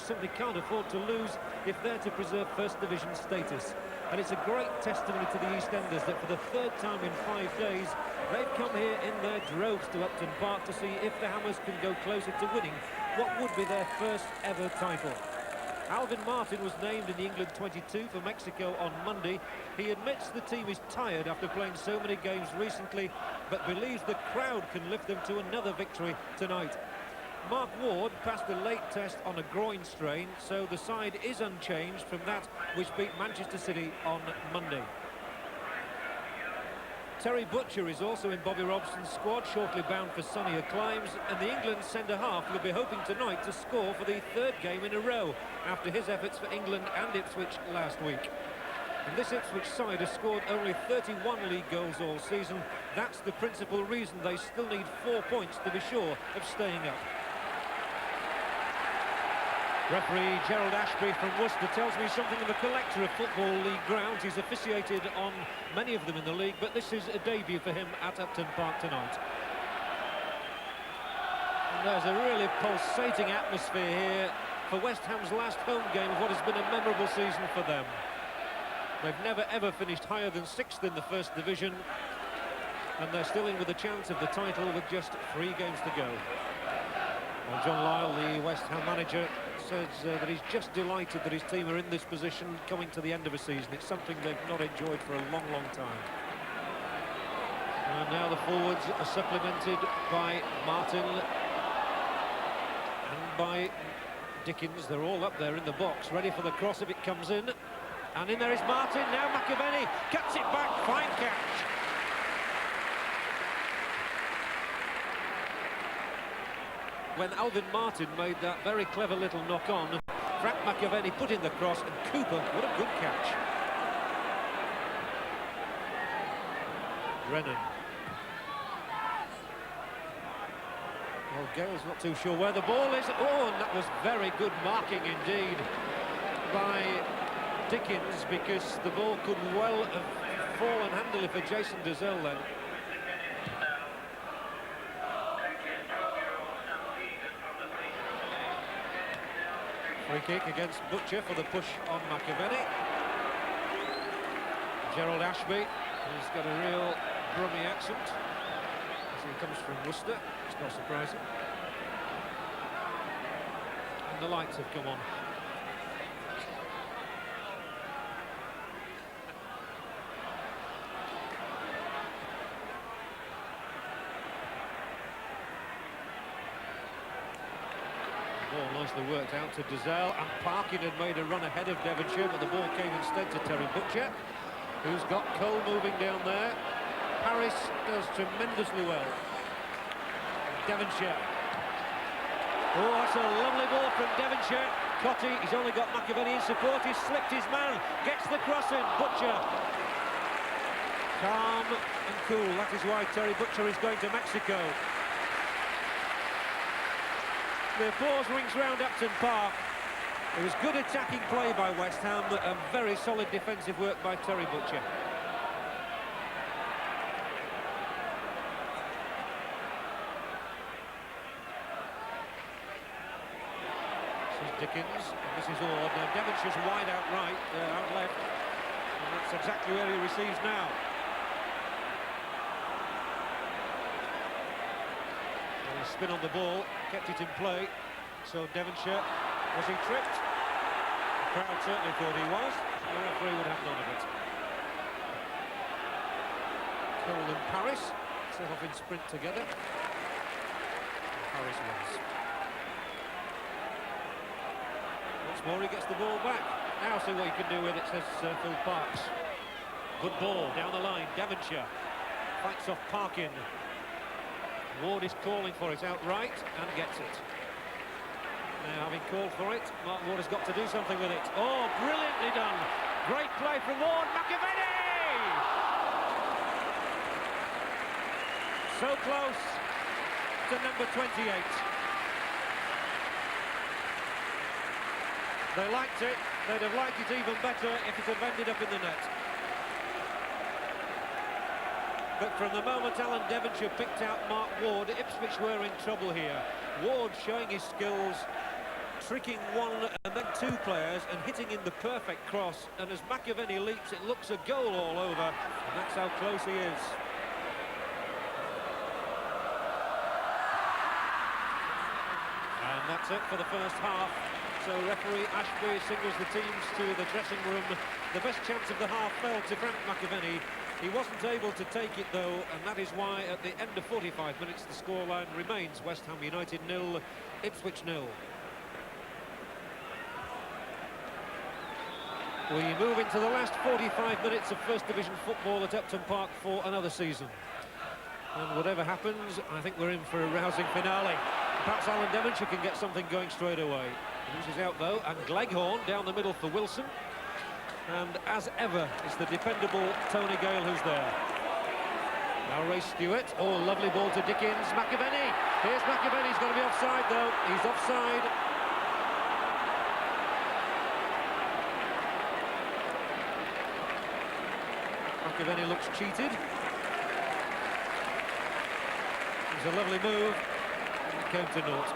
simply can't afford to lose if they're to preserve First Division status. And it's a great testimony to the EastEnders that for the third time in 5 days, they've come here in their droves to Upton Park to see if the Hammers can go closer to winning what would be their first ever title. Alvin Martin was named in the England 22 for Mexico on Monday. He admits the team is tired after playing so many games recently, but believes the crowd can lift them to another victory tonight. Mark Ward passed the late test on a groin strain, so the side is unchanged from that which beat Manchester City on Monday. Terry Butcher is also in Bobby Robson's squad, shortly bound for sunnier climes, and the England centre-half will be hoping tonight to score for the third game in a row after his efforts for England and Ipswich last week. And this Ipswich side has scored only 31 league goals all season. That's the principal reason they still need 4 points to be sure of staying up. Referee Gerald Ashby from Worcester tells me something of a collector of Football League grounds. He's officiated on many of them in the league, but this is a debut for him at Upton Park tonight. And there's a really pulsating atmosphere here for West Ham's last home game of what has been a memorable season for them. They've never ever finished higher than 6th in the First Division, and they're still in with a chance of the title with just 3 games to go. Well, John Lyle, the West Ham manager, says that he's just delighted that his team are in this position coming to the end of a season. It's something they've not enjoyed for a long, long time. And now the forwards are supplemented by Martin and by Dickens. They're all up there in the box, ready for the cross if it comes in. And in there is Martin, now McAvenny, cuts it back, fine catch. When Alvin Martin made that very clever little knock-on, Frank McAvenny put in the cross, and Cooper, what a good catch. Brennan. Well, Gale's not too sure where the ball is. Oh, and that was very good marking indeed by Dickens, because the ball could well have fallen handily for Jason Dezelle then. Free kick against Butcher for the push on McAvenny. Gerald Ashby, who's got a real Brummie accent, as he comes from Worcester. It's not surprising. And the lights have come on. Ball nicely worked out to Dezelle, and Parkin had made a run ahead of Devonshire, but the ball came instead to Terry Butcher, who's got Cole moving down there. Harris does tremendously well. Devonshire. Oh, that's a lovely ball from Devonshire. Cotty, he's only got McAvenny in support. He's slipped his man, gets the cross in. Butcher. Calm and cool. That is why Terry Butcher is going to Mexico. The applause rings round Upton Park. It was good attacking play by West Ham and very solid defensive work by Terry Butcher. This is Dickens, and this is Ord. Now Devonshire's wide out right, out left, and that's exactly where he receives now. Spin on the ball, kept it in play. So Devonshire, was he tripped? The crowd certainly thought he was. The referee would have none of it. Cole and Paris set off in sprint together. And Paris wins. Once more he gets the ball back. Now see what he can do with it, says Phil Parks. Good ball down the line. Devonshire fights off Parkin. Ward is calling for it outright and gets it. Now, having called for it, Mark Ward has got to do something with it. Oh, brilliantly done. Great play from Ward. McAvenny! So close to number 28. They liked it. They'd have liked it even better if it had ended up in the net. But from the moment Alan Devonshire picked out Mark Ward, Ipswich were in trouble here. Ward showing his skills, tricking one and then two players and hitting in the perfect cross. And as McAvenny leaps, it looks a goal all over. And that's how close he is. And that's it for the first half. So referee Ashby signals the teams to the dressing room. The best chance of the half fell to Frank McAvenny. He wasn't able to take it though, and that is why at the end of 45 minutes the scoreline remains West Ham United 0, Ipswich 0. We move into the last 45 minutes of First Division football at Upton Park for another season. And whatever happens, I think we're in for a rousing finale. Perhaps Alan Devonshire can get something going straight away. Loses out though, and Gleghorn down the middle for Wilson. And as ever, it's the dependable Tony Gale who's there. Now Ray Stewart. Oh, lovely ball to Dickens. McAvenny. Here's McAvenny. He's going to be offside though. He's offside. McAvenny looks cheated. It's a lovely move. It came to naught.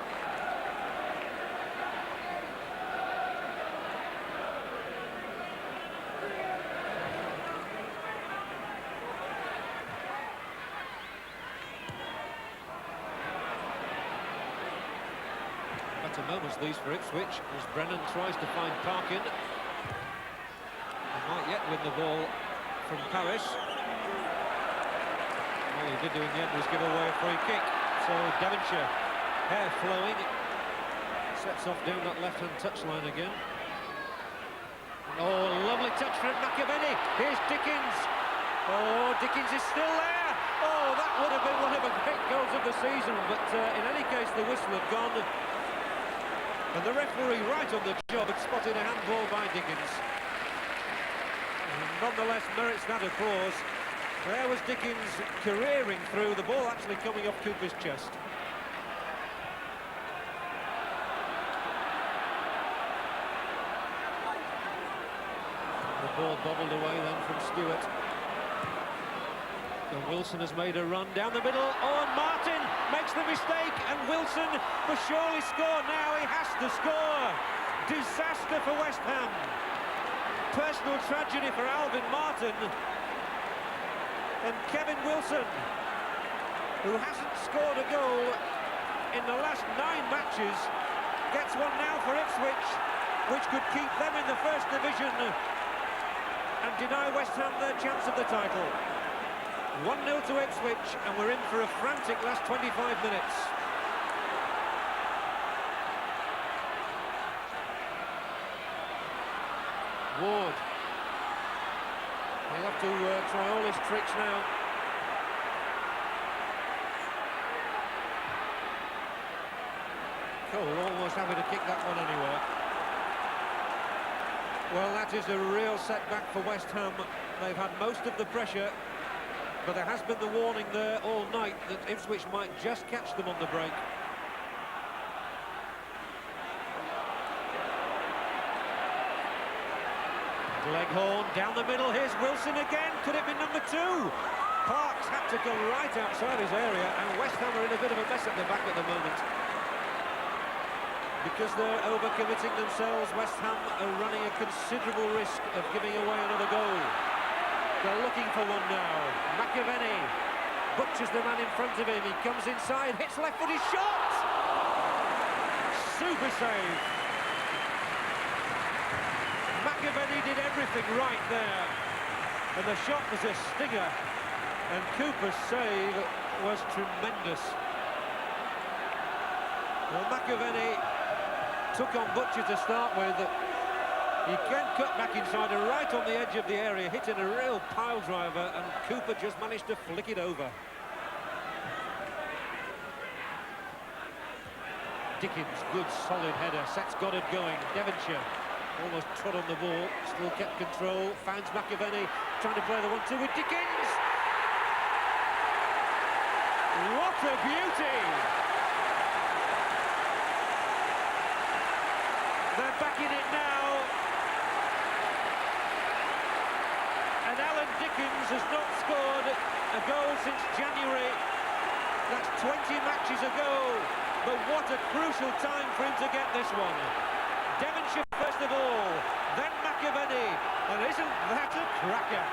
Better moments these for Ipswich as Brennan tries to find Parkin. He might yet win the ball from Paris. All he did do in the end was give away a free kick. So Devonshire, hair flowing, sets off down that left-hand touchline again. Oh, lovely touch from McAvenny. Here's Dickens. Oh, Dickens is still there. Oh, that would have been one of the great goals of the season. But in any case, the whistle had gone. And the referee, right on the job, had spotted a handball by Dickens. And nonetheless, merits that applause. There was Dickens careering through, the ball actually coming off Cooper's chest. And the ball bobbled away then from Stewart. And Wilson has made a run down the middle. Oh, and Martin makes the mistake, and Wilson will surely score now. He has to score. Disaster for West Ham. Personal tragedy for Alvin Martin. And Kevin Wilson, who hasn't scored a goal in the last 9 matches, gets one now for Ipswich, which could keep them in the First Division and deny West Ham their chance of the title. 1-0 to Ipswich, and we're in for a frantic last 25 minutes. Ward. He'll have to try all his tricks now. Cole almost happy to kick that one anywhere. Well, that is a real setback for West Ham. They've had most of the pressure, but there has been the warning there all night that Ipswich might just catch them on the break. Gleghorn down the middle. Here's Wilson again. Could it be number 2? Parks had to go right outside his area, and West Ham are in a bit of a mess at the back at the moment. Because they're overcommitting themselves, West Ham are running a considerable risk of giving away another goal. They're looking for one now. McAvenny butchers the man in front of him. He comes inside, hits left-footed shot! Super save. McAvenny did everything right there, and the shot was a stinger, and Cooper's save was tremendous. Well, McAvenny took on Butcher to start with. He can cut back inside and right on the edge of the area, hitting a real pile driver, and Cooper just managed to flick it over. Dickens, good solid header, sets Goddard going. Devonshire almost trod on the ball, still kept control, finds McAvenny, trying to play the 1-2 with Dickens. What a beauty! They're back in it now. And Alan Dickens has not scored a goal since January. That's 20 matches ago. But what a crucial time for him to get this one. Devonshire first of all, then McAvenny, and isn't that a cracker?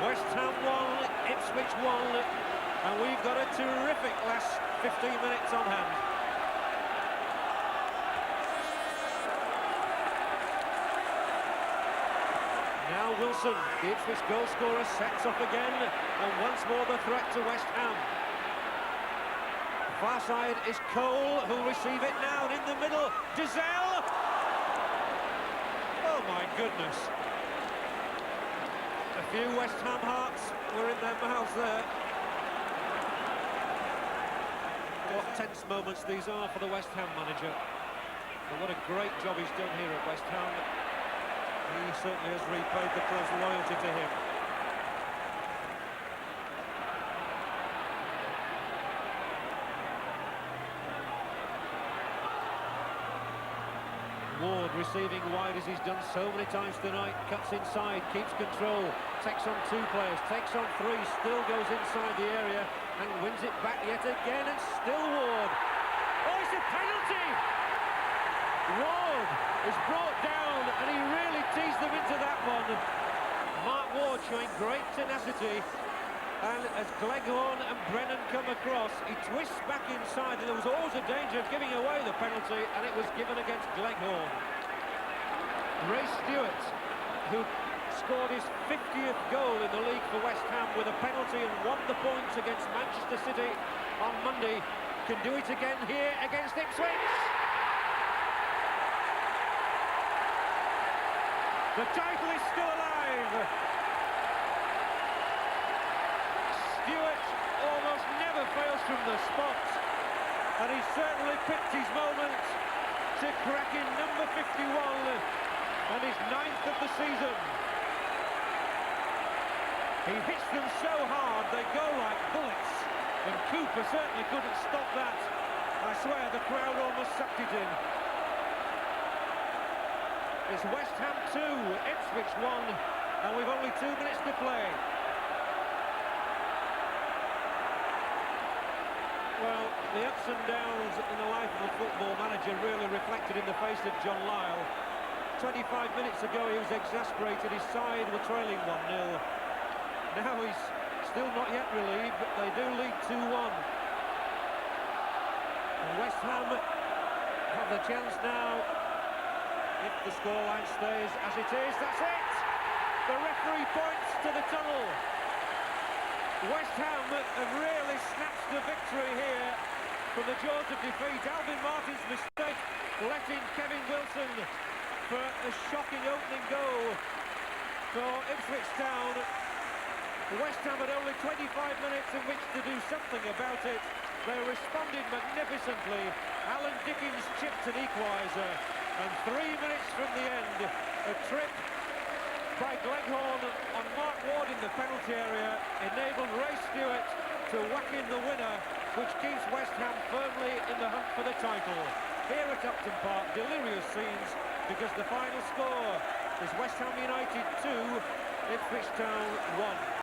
West Ham 1, Ipswich 1, and we've got a terrific last 15 minutes on hand. Now Wilson, the Ipswich goal scorer, sets off again, and once more the threat to West Ham. Far side is Cole, who'll receive it now, and in the middle, Giselle! Oh my goodness. A few West Ham hearts were in their mouths there. What tense moments these are for the West Ham manager. And what a great job he's done here at West Ham. He certainly has repaid the club's loyalty to him. Ward receiving wide as he's done so many times tonight, cuts inside, keeps control, takes on two players, takes on three, still goes inside the area and wins it back yet again, and still Ward. Oh, it's a penalty! Ward is brought down and he really teased them into that one. Mark Ward showing great tenacity, and as Gleghorn and Brennan come across, he twists back inside, and there was always a danger of giving away the penalty, and it was given against Gleghorn. Ray Stewart, who scored his 50th goal in the league for West Ham with a penalty and won the points against Manchester City on Monday, can do it again here against Ipswich. The title is still alive. Stewart almost never fails from the spot, and he certainly picked his moment to crack in number 51 and his 9th of the season. He hits them so hard they go like bullets, and Cooper certainly couldn't stop that. I swear the crowd almost sucked it in. It's West Ham 2, Ipswich 1, and we've only 2 minutes to play. Well, the ups and downs in the life of a football manager really reflected in the face of John Lyall. 25 minutes ago he was exasperated, his side were trailing 1-0. Now he's still not yet relieved, but they do lead 2-1. And West Ham have the chance now. If the scoreline stays as it is, that's it! The referee points to the tunnel. West Ham have really snatched the victory here from the jaws of defeat. Alvin Martin's mistake letting Kevin Wilson for a shocking opening goal for Ipswich Town. West Ham had only 25 minutes in which to do something about it. They responded magnificently. Alan Dickens chipped an equaliser, and 3 minutes from the end, a trip by Gleghorn on Mark Ward in the penalty area enabled Ray Stewart to whack in the winner, which keeps West Ham firmly in the hunt for the title. Here at Upton Park, delirious scenes, because the final score is West Ham United 2, Ipswich Town 1.